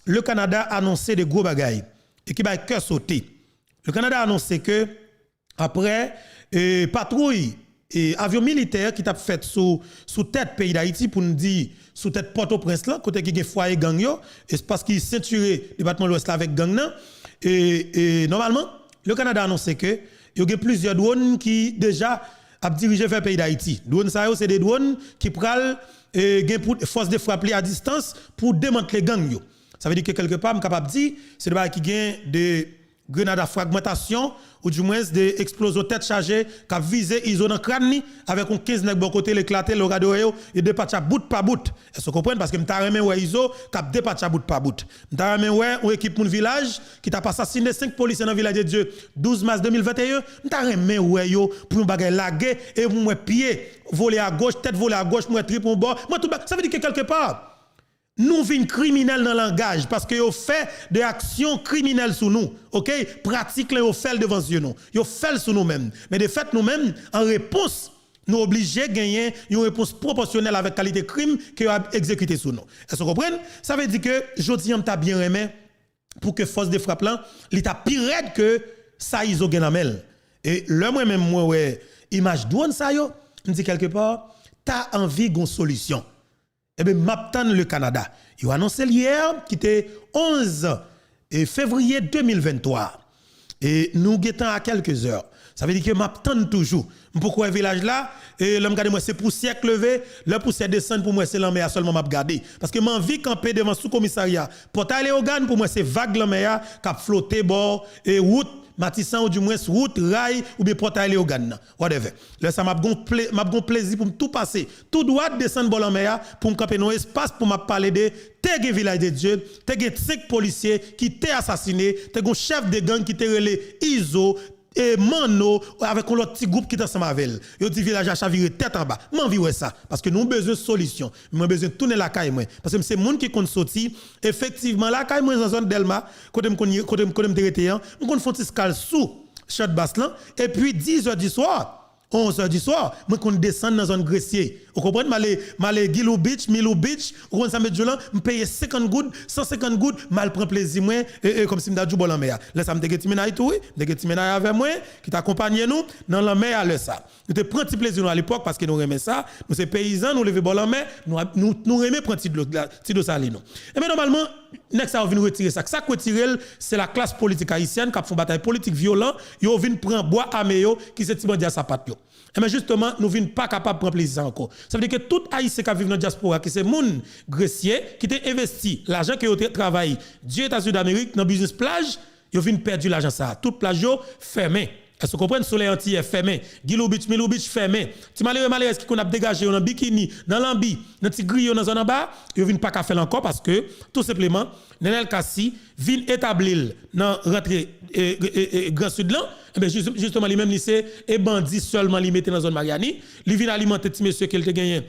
le Canada a annoncé des gros bagailles et qui va cœur sauter. Le Canada a annoncé que après patrouille et avion militaire qui t'a fait sous tête pays d'Haïti pour nous dire sous tête Port-au-Prince là côté qui a foyer gang yo et c'est parce qu'il ceinturé département de l'Ouest avec gang nan et normalement le Canada a annoncé que il y a plusieurs drones qui déjà a dirigé vers pays d'Haïti. Drones ça c'est des drones qui pral pour force de frappe à distance pour démanteler gang yo. Ça veut dire que quelque part je capable dire c'est des qui gain de grenade à fragmentation ou du moins des explosions tête chargée qui a visé iso dans crâne avec un 15 nèg bon côté l'éclater le radio et dépatch à bout par bout. Est-ce que vous comprenez parce que m'ta remen ouais iso qui a dépatch à bout par bout. M'ta remen ouais une équipe mon village qui t'a assassiné 5 policiers dans le village de Dieu 12 mars 2021, m'ta remen ouais yo pour un bagay laguer et moi pied voler à gauche, tête voler à gauche, moi trip au bord. Moi tout ça veut dire que quelque part nous vins criminels dans le langage parce que vous fait des actions criminelles sur nous, OK? Pratique les fait devant nous. Vous fait sur nous-mêmes. Mais de fait nous-mêmes en réponse nous obligés de gagner une réponse proportionnelle avec qualité crime que vous avez exécuté sur nous. Est-ce que vous comprenez? Ça veut dire que jodi on t'a bien aimé pour que force de frappe là, l'état pire raide que ça iso genamel. Et le moi même moi ouais image douane ça yo, me dit quelque part, t'as envie d'une solution. Eh bien, m'attend le Canada. Il a annoncé hier qui était 11 février 2023. Et nous guettons à quelques heures. Ça veut dire que m'attend toujours. Pourquoi village là et l'homme garde moi c'est pour siècle levé, le poussière descend pour moi c'est la mer seulement m'a regarder parce que m'envie camper devant sous commissariat. Pour aller au Gan pour moi c'est vague la mer qui flotter bord et route Matissan ou du moins route rail ou bien porte aller au Gan whatever. Là ça m'a gon plaisir pour tout passer tout droit descendre bord la mer pour me camper dans espace pour m'a parler de te village de Dieu, te 5 policiers qui t'ont assassiné, te un chef de gang qui t'a relé ISO et Mano avec un autre petit groupe qui est ensemble avec elle. Yo dit village à chavirer tête en bas. M'envie ouais ça parce que nous avons besoin de solution. Nous avons besoin de tourner la caille moi parce que c'est monde qui compte sorti effectivement la caille moi dans zone Delma côté me dérété on compte faire escale sous shot basse là et puis 10h du soir 11h du soir, moi qu'on descend dans zone Gressier. Vous comprenez malé Gilou Beach, Milou Beach, on ça met jolan, me payer 50 gouttes, 150 gouttes, mal prend plaisir moi comme si me da jou en mer. Là ça me te geti menay tout, de geti menay avec moi qui t'accompagne nous dans la mer là ça. Nous te prend petit plaisir à l'époque parce que nous aimons ça, nous c'est paysans, nous lever bol en mer, nous aimons prendre petit de salino. Et mais normalement next ça vient retirer ça. Ça retirer c'est la classe politique haïtienne qui font bataille politique violent, yo vinn prend bois armé yo qui c'est ti bandi à sa patte yo. Et mais justement, nous ne sommes pas capables de prendre plaisir encore. Ça veut dire que tout Haïtien qui vit dans la diaspora, qui c'est moun grecier, qui t'a investi l'argent qui a travaillé, Dieu États-Unis d'Amérique, dans le business plage, ils viennent perdre l'argent ça. Toute plage fermée. Est-ce que vous comprenez? Soleil entier fermé. Gilou Beach, Milou Beach fermé. Si malheureux qui qu'on a dégagé dans bikini, dans l'ambi, dans petit grillon dans zone en bas, ils viennent pas faire encore parce que tout simplement, Nenel Kassi vient établir dans rentrée Grand Sud là, et bien justement lui même lycée et bandit seulement li mettre dans zone Mariani, lui vient alimenter petit monsieur qui a gagné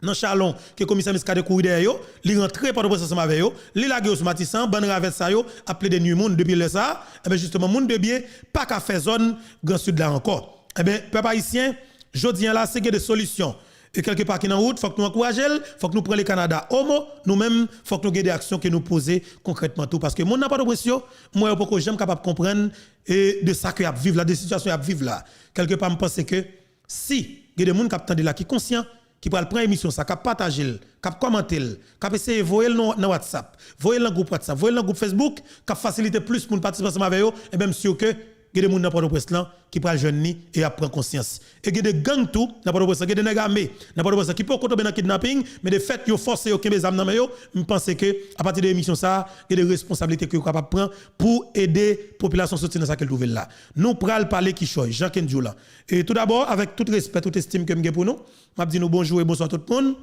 dans Chalon que commissaire Miskade courir derrière yo, li rentre par le processus avec yo, li lage sur Matissan, ban ravet ça yo, appelé des nuit monde depuis le ça, et bien justement monde de bien pas qu'à faire zone Grand Sud là encore. Et bien peuple haïtien, jodi là c'est des solutions. Et quelque part qui en route, faut que nous encourager, faut que nous prenions le Canada homo, nous-mêmes, faut que nous ayons des actions que nous poser concrètement tout. Parce que mon n'a pas de pression, moi, je suis capable de comprendre et de ça que a vivre là, des situations à vivre là. Quelque part, je pense que si il y a des gens qui attendent là, qui sont conscients, qui prennent prendre émission, ça, qui partagent, qui commentent, qui essayer de voir dans WhatsApp, voir dans le groupe WhatsApp, voir dans le groupe Facebook, qui facilite plus pour nous participer avec eux, et même sûr que il y a des gens dans Port-au-Prince qui prennent jeune et prennent conscience. Et il y a des gangs tout dans Port-au-Prince, il y a des nègres dans Port-au-Prince qui peuvent tomber dans le kidnapping, mais de fait, ils forcent aux Québécois à me je pense que à partir de l'émission, ça, il y a des responsabilités que vous capable de prendre pour aider la population à sortir dans ce qu'elle trouve là. Nous prenons parler qui choisit, Jean Kenjou là. Et tout d'abord, avec tout respect, toute estime que je pour nous, je dis nous bonjour et bonsoir tout le monde.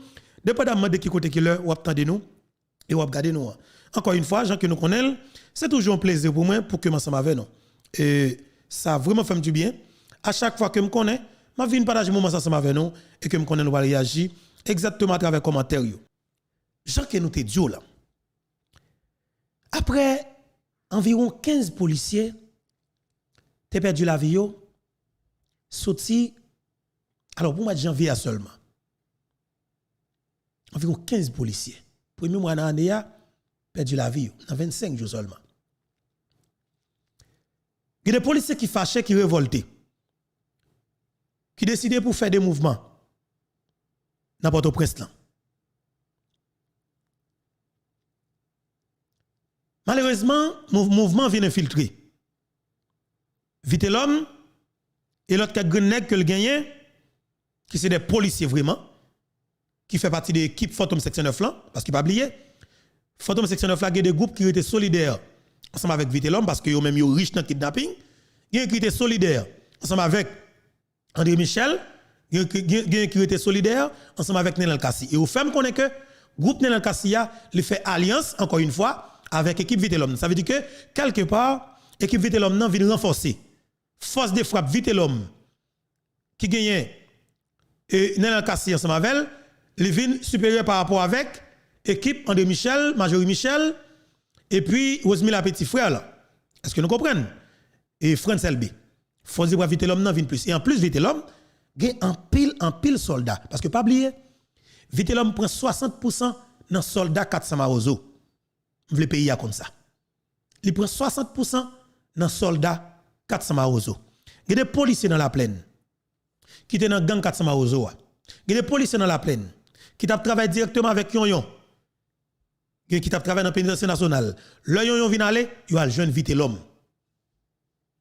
Dépendamment de qui côté qui l'heure, vous attendez nous et vous regardez nous. Encore une fois, Jean que nous connaissons, c'est toujours un plaisir pour moi pour que je avec nous. Et ça a vraiment fait du bien. À chaque fois que je me connais, je viens partager mon moment ensemble avec nous et que je me connais, nous va réagir exactement à travers les commentaires. Jean que nous te dit là. Après environ 15 policiers, tu as perdu la vie, sorti, alors pour moi de janvier seulement. Environ 15 policiers. Premier mois d'année, perdu la vie dans 25 jours seulement. Il y a des policiers qui fâchés, qui révoltés, qui décidaient pour faire des mouvements dans Port-au-Prince. Malheureusement, le mouvement vient infiltrer. Vite l'homme et l'autre que le gagne, qui sont des policiers vraiment, qui fait partie de l'équipe Phantom Section 9 là, parce qu'il ne faut pas oublier, Phantom Section 9 là, il y a des groupes qui étaient solidaires ensemble avec Vite l'homme, parce qu'ils sont même riches dans le kidnapping. Il y a qui étaient solidaires ensemble avec André Michel, il y a qui étaient solidaires ensemble avec Nenel Kassi. Et vous faites connaître que le groupe Nenel Kassi a fait alliance, encore une fois, avec l'équipe Vite l'homme. Ça veut dire que, quelque part, l'équipe Vite l'homme vient renforcer. Force de frappe Vite l'homme qui gagne Nenel Kassi ensemble avec elle, les vignes supérieures par rapport avec équipe André Michel, Majorie Michel, et puis Rosemila Petit Frère. Est-ce que nous comprenons? Et France LB. Force de Vite l'homme vient plus. Et en plus, Vite l'homme, il y a un pile soldat. Parce que pas oublier, Vite l'homme prend 60% dans soldat 400 Marozo. Le pays a comme ça. Il prend 60% dans soldat 400 Marozo. Il y a des policiers dans la plaine qui étaient dans gang 400 Marozo. Il y a des policiers dans la plaine qui travaillent directement avec Yon. Qui travaillent dans le pénitentiaire national. Le Yon vient aller, il a le jeune Vite l'homme.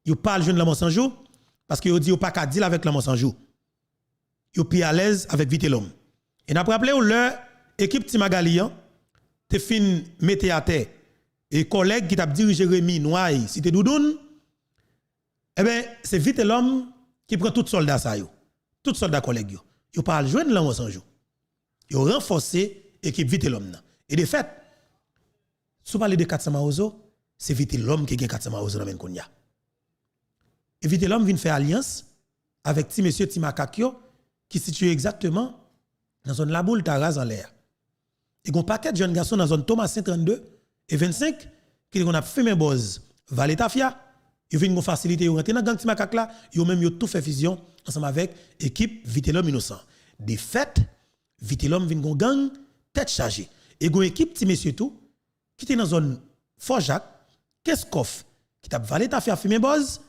Il parle jeune l'homme sans jour parce qu'il dit qu'il pas qu'à dire avec l'homme sans jour. Il est à l'aise avec Vite l'homme. Et n'a pas rappelé leur équipe Timagali te fin mettre à terre et collègue qui t'a dirigé Rémi Noailles, cité Doudoune. Eh bien, c'est Vite l'homme qui prend tout soldat ça yo. Tout soldat collègue yo. Il parle jeune l'homme sans jour. Il renforcé l'équipe Vite l'homme. Et de fait, si vous parlez de 400 Maozo, c'est Vite l'homme qui gagne 400 Maozo dans le Kounia. Et Vite l'homme vient faire alliance avec petit monsieur Timakakio qui situe exactement dans zone La Boule Taraz en l'air. Et un paquet de jeunes garçons dans zone Thomas 32 et 25 qui ont fait mes buzz Valetafia, ils viennent faciliter ils rentrer dans gang Timakak là, ils ont même tout fait fusion ensemble avec équipe Vite l'homme innocent. De fait, Vite l'homme vient gang tête chargée. Et une équipe petit monsieur tout qui était dans zone Fort Jacques, Keskoff qui t'a Valetafia fait mes buzz.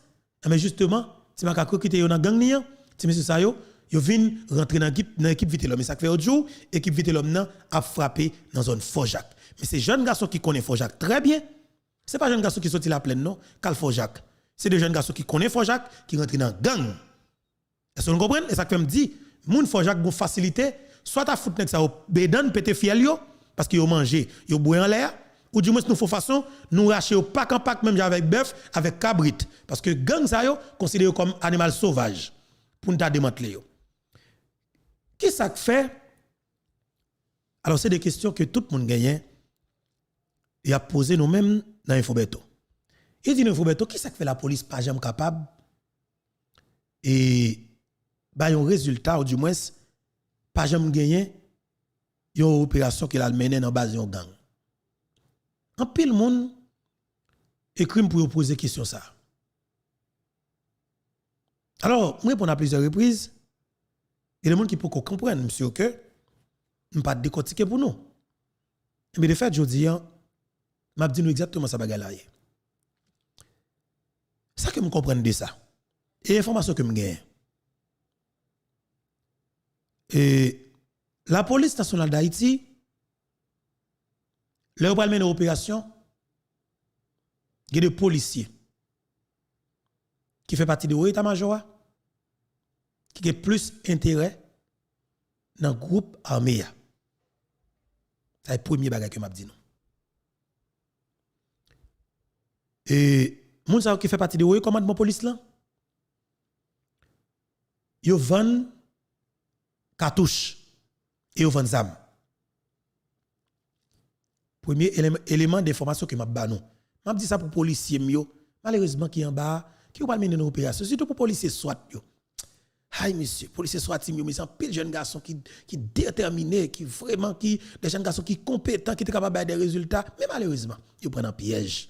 Mais justement, si ma kako qui était dans gang ni, si monsieur Sayo, yo vinn rentrer dans l'équipe Vite l'homme. Mais ça fait autre jour, équipe Vite l'homme a frappé dans zone Fort-Jacques. Mais c'est jeunes garçons qui connaissent Fort-Jacques très bien. C'est pas jeunes garçons qui sortent la plaine non, cal Fort-Jacques. C'est des jeunes garçons qui connaissent Fort-Jacques qui rentrent dans gang. Est-ce que vous comprenez? Et ça fait me dit, moun Fort-Jacques gon facilité, soit à foutre nek ça au bédan pété fiel yo parce que yo mangé, yo boit en l'air. Ou du moins nous faut façon nous racher au pack en pack même avec bœuf avec cabrit parce que gang ça yo considéré comme animal sauvage pour nous démanteler yo. Qui ça fait? Alors c'est des questions que tout le monde gagne et a posé nous-mêmes dans Infobeto. Il dit dans Infobeto qui ça fait la police pas jamais capable et ba un résultat ou du moins pas jamais gagné une opération qu'il a menée dans base de gang. En pile monde écrit pour poser question ça. Alors, moi répondre à plusieurs reprises, il y a des gens qui peuvent comprendre monsieur que nous pas décortiquer pour nous. Mais de fait, je dis m'a dit nous exactement ça bagarre là. Ça que me comprendre de ça. Et information que me gagne. Et la police nationale d'Haïti leur va mener une opération, il y a des policiers qui font partie de l'état-major qui ont plus intérêt dans le groupe armé. C'est le premier bagage que m'a dit. Et moun sa qui fait partie de le commandement police là, ils vendent cartouches et ils vendent zam. Premier élément d'information que m'a banou. M'a dit ça pour policiers mio, malheureusement qui en bas, qui pas mener une opération, surtout pour policiers SWAT yo. Aïe monsieur, policiers SWAT mio, mais c'est un pile jeune garçon qui déterminé, qui vraiment des jeunes garçons qui compétents, qui sont capables de des résultats, mais malheureusement, ils prennent un piège.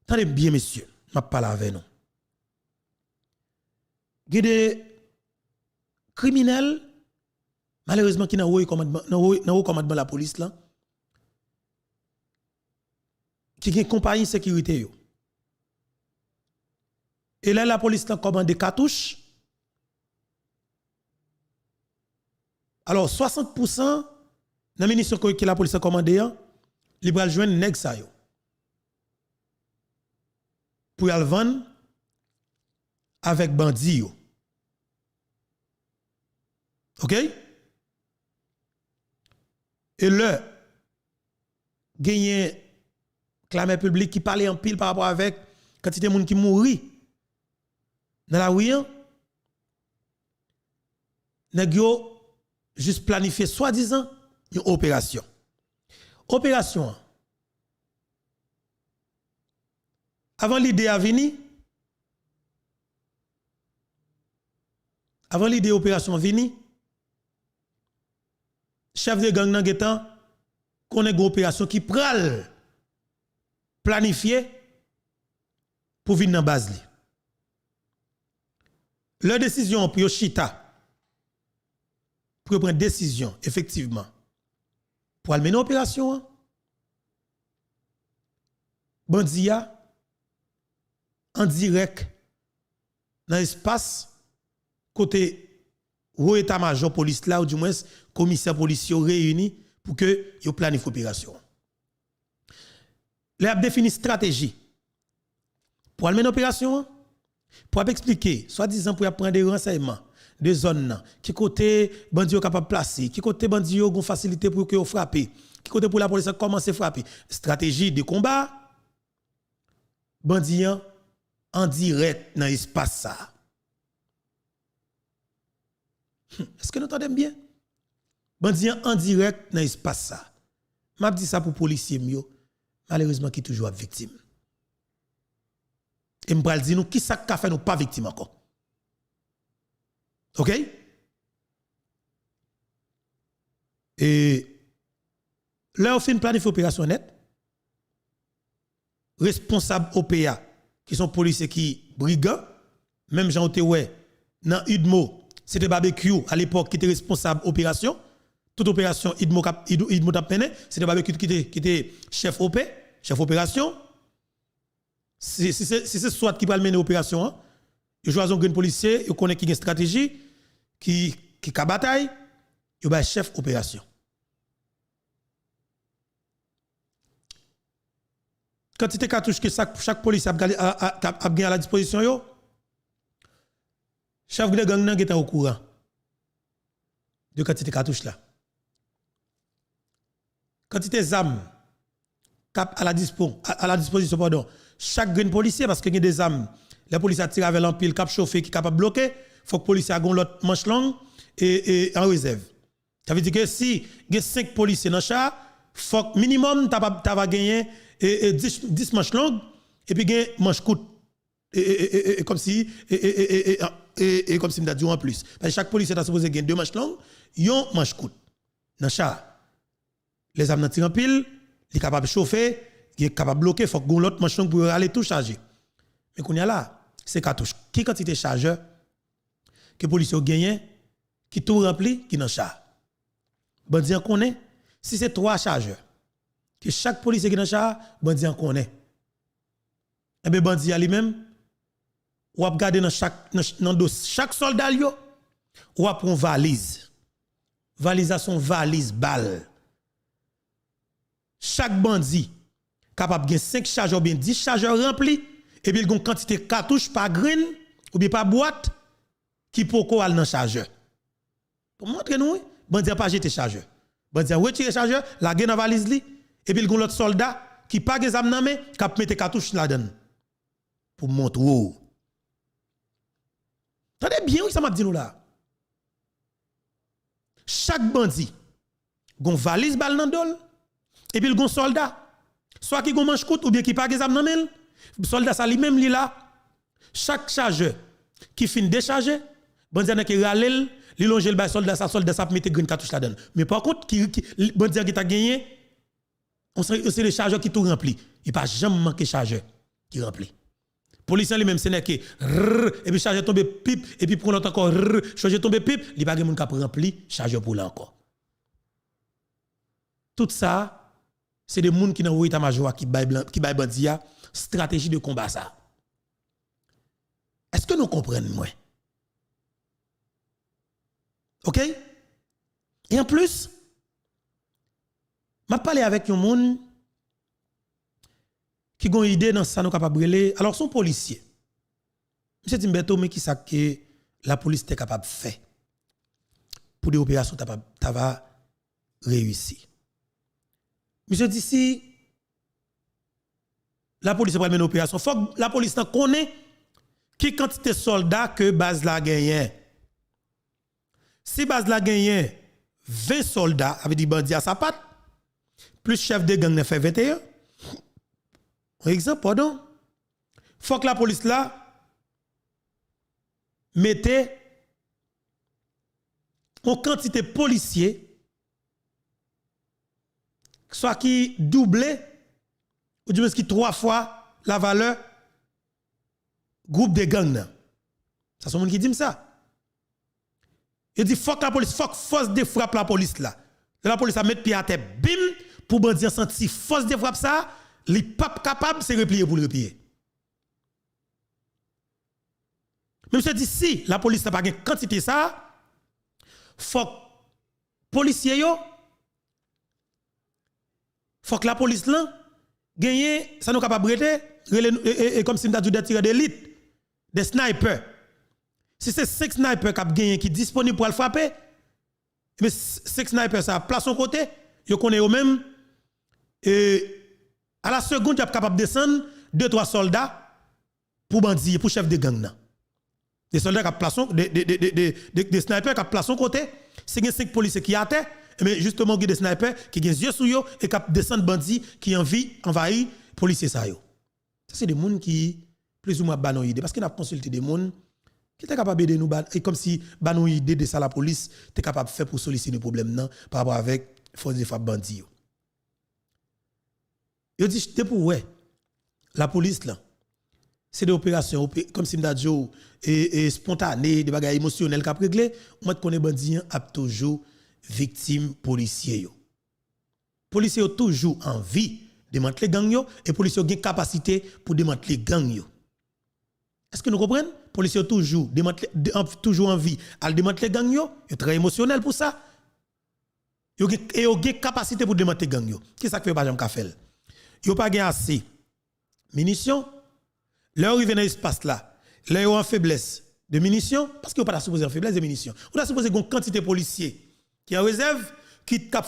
Attendez bien monsieur, m'a parlé avec nous. Il y a des criminels malheureusement qui dans le commandement la police là qui une compagnie sécurité yo. Et là la police a commandé cartouches. Alors 60% dans munitions que la police a commandé, il va joindre nèg sa yo. Pour y vendre avec bandit yo. OK? Et le gagné clamé public qui parlait en pile par rapport avec quantité de monde qui mourit dans la rue, nèg yo juste planifié soi-disant une opération. Opération. Avant l'idée à venir, avant l'idée opération venir, chef de gang nan getan connaît une opération qui pral planifié pour venir dans base li. Leur décision pour chita pour prendre décision effectivement pour mener opération bandia en direct dans l'espace côté haut état-major police là ou du moins commissaire policier réuni pour que yo planifie opération. Les a défini stratégie pour mener opération pour expliquer soi-disant pour prendre des renseignements de zones qui côté bandi yo capable placer qui côté bandi yo gon facilité pour que yo frapper qui côté pour la police commencer frapper stratégie de combat bandi en direct dans l'espace ça. Est-ce que nous entendons bien? Bandi en direct dans l'espace ça. M'a dit ça pour policiers mieux malheureusement qui toujours victime. Et m'pral dire nous qui ça qu'a fait nous pas victime encore. OK? Et là, on fait une planification opération net. Responsable OPA, qui sont policiers qui brigands, même Jean Otewe, dans Udmo, c'était barbecue à l'époque qui était responsable opération. Toute opération Udmo t'a mené, c'était barbecue qui était chef OP, chef opération. Si c'est soit qui va mener l'opération, hein, il choisit un grand policier, il connaît qui a une stratégie, qui a bataille, il va chef opération. Quantité de cartouches que chaque policier a gagné à la disposition, chef de gang est au courant de quantité de cartouches là. Quantité d'armes à la disposition, pardon, chaque grand policier, parce qu'il y a des armes, la police a tiré avec l'empile, cap chauffé qui est capable de bloquer, il faut que le policier ait l'autre manche longue et en réserve. Ça veut dire que si il y a 5 policiers dans le char, il faut que minimum tu vas gagner 10 manches longues et puis gagner manche courte. Et comme si comme si me dit en plus. Parce que chaque policier est supposé gagner 2 manches longues, yon manche courte. Dans le char, les armes tirent en pile, il est capable de chauffer, il est capable de bloquer, il faut que l'autre manche longue pour aller tout charger. Mais qu'on y a là, c'est cartouche. Qui quantité de chargeur que les policiers gagnent, qui tout rempli, qui dans le char. Bandi en connaît, si c'est 3 chargeurs, que chaque policier qui dans le char, bandi en connaît. Et bien bandi lui-même, ou a regarder dans chaque soldat, ou a prendre valise. Valise à son valise balle. Chaque bandit capable de 5 chargeurs ou bien 10 chargeurs remplis et puis il y a une quantité de cartouches par grain ou bien par boîte qui peut aller dans le chargeur. Pour montrer nous, bandit n'a pas jeté chargeur. Bandit a retiré chargeur, la gain dans valise li et puis il y a l'autre soldat qui pas des armes dans main qui a mis cartouches là-dedans. Pour montrer. Attendez bien oui ça m'a dit nous là. Chaque bandit gon valise balle dans dol et puis il gon soldat soit qui gon manche courte ou bien qui pas des armes dans main. Soldat ça lui-même li là. Chaque chargeur qui fin décharger, bandit n'a qui ralel, li longe le soldat ça mettre green cartouche là-dedans. Mais par contre bandit qui t'a gagné, on c'est les chargeurs qui tout rempli. Il pas jamais manquer chargeur qui rempli. Policier lui-même c'est n'est que et puis chargeur tombe pipe et puis prend l'autre encore chargeur tombe pipe, il pas moun qui rempli chargeur pour là encore. Tout ça c'est des gens qui dans état-major qui bail bandi stratégie de combat ça. Est-ce que nous comprenons moi? OK? Et en plus, m'a parlé avec un monde qui a une idée dans ça nous capable brûler. Alors son policier. Monsieur Timberto mais qui ça que la police est capable de faire pour des opérations ta va réussir. Monsieur dit si la police va mener une opération, faut que la police connaît qui quantité de soldats que base la gagne. Si base la gagne 20 soldats avec des bandits à sa patte, plus chef de gang ne fait 21. Par exemple, pardon. Faut que la police là mette une quantité de policiers soit qui double ou du moins qui 3 fois la valeur groupe de gang. Ça c'est monde qui dit ça. Il dit faut que la police, faut que force de frappe la police là. La police a mettre pied à terre, bim, pour bandit senti force de frappe ça, li pas capable c'est replier pour le replier. Même si dit si la police n'a pas une quantité ça, faut que policiers yo, faut que la police là gagne ça nous capable et comme si nous avons des tireurs d'élite, des snipers. Si c'est 5 snipers qui ont gagné qui disponible pour le frapper, mais 5 snipers ça place son côté, yo connaît eux même à la seconde tu es capable de descendre 2-3 soldats pour bandits pour chef de gang. Des soldats qui placent des snipers qui placent son côté, c'est 5 policiers qui attaquent, mais justement des snipers qui ont des yeux sur eux et qui descendent bandits qui envahissent policiers ça yo. Ça c'est des gens qui plus ou moins banon idée parce qu'on a consulté des gens qui étaient capables de nous et comme si banon idée de ça la police était capable de faire pour solutionner le problème non par rapport avec force de frappe bandits. Yo dit c'était pour ouais la police là c'est des opérations comme si m'da dit et spontanées des bagages émotionnels qu'a réglé moi connais bandit a toujours victime policier yo. Policier ont toujours envie de démanteler gang yo et policier ont une capacité pour démanteler gang yo. Est-ce que nous comprenons? Policiers ont toujours envie à démanteler gang yo, ils sont très émotionnels pour ça. Ils ont une capacité pour démanteler gang yo. Qu'est-ce que fait pas jamais faire? Ils ont pas assez munitions. Là ils viennent dans l'espace là. Là ils ont en faiblesse de munitions parce qu'ils n'ont pas supposé en faiblesse de munitions. On a supposé une quantité de policiers qui en réserve qui quand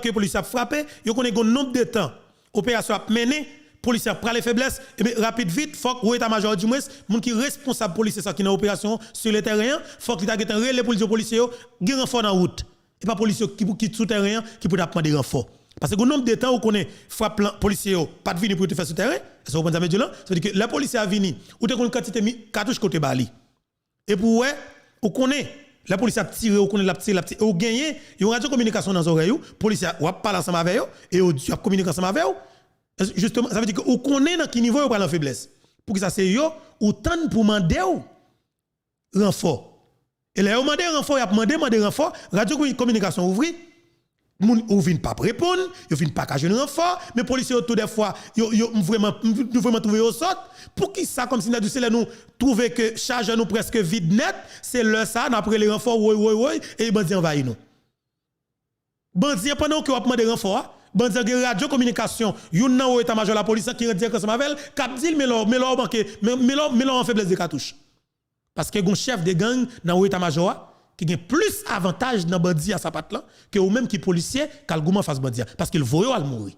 les policiers frappé, ils connaissent un nombre de temps opération à mener, policiers prend les faiblesses et bien rapide vite faut que état-major du moins monde qui responsable policier ça qui dans opération sur le terrain, faut que tu aies les policiers gen renfort en route et pas policiers qui souterrain qui peut demander renfort. Parce que le nombre de temps où connaît frappe policier pas de venir pour te faire souterrain, ça veut pas dire ça veut dire que la police a venu ou te une quantité cartouche côté bali. Et pour ouais, on connaît la police a tiré, on connaît la tiré, ou gagné, il y a radio communication dans les oreilles, policier ou parle ensemble avec eux et on communique ensemble avec eux. Justement, ça veut dire que on connaît dans quel niveau on parle en faiblesse. Pour que ça c'est yo ou tente pour demander renfort. Et là on demande renfort, il a demandé renfort, radio communication ouvri. Moun ou vinn pas répondre, yo vinn pas ka jeune renfort, mais policiers tout des fois yo vraiment trouver au sort pour qui ça comme si nous trouver que charge nous presque vide net, c'est le ça après les renforts et bandi envahi nous. Bandi pendant que on demande renfort, bandi radio communication, yon nan ou état-major la police qui dire que ça m'appelle cap dit mais en faiblesse de cartouche. Parce que gon chef de gang dans état-major qui a plus avantage dans bandi à sa patte là que ou même qui policier qu'al gouman face bandi parce qu'il voyo al mourir.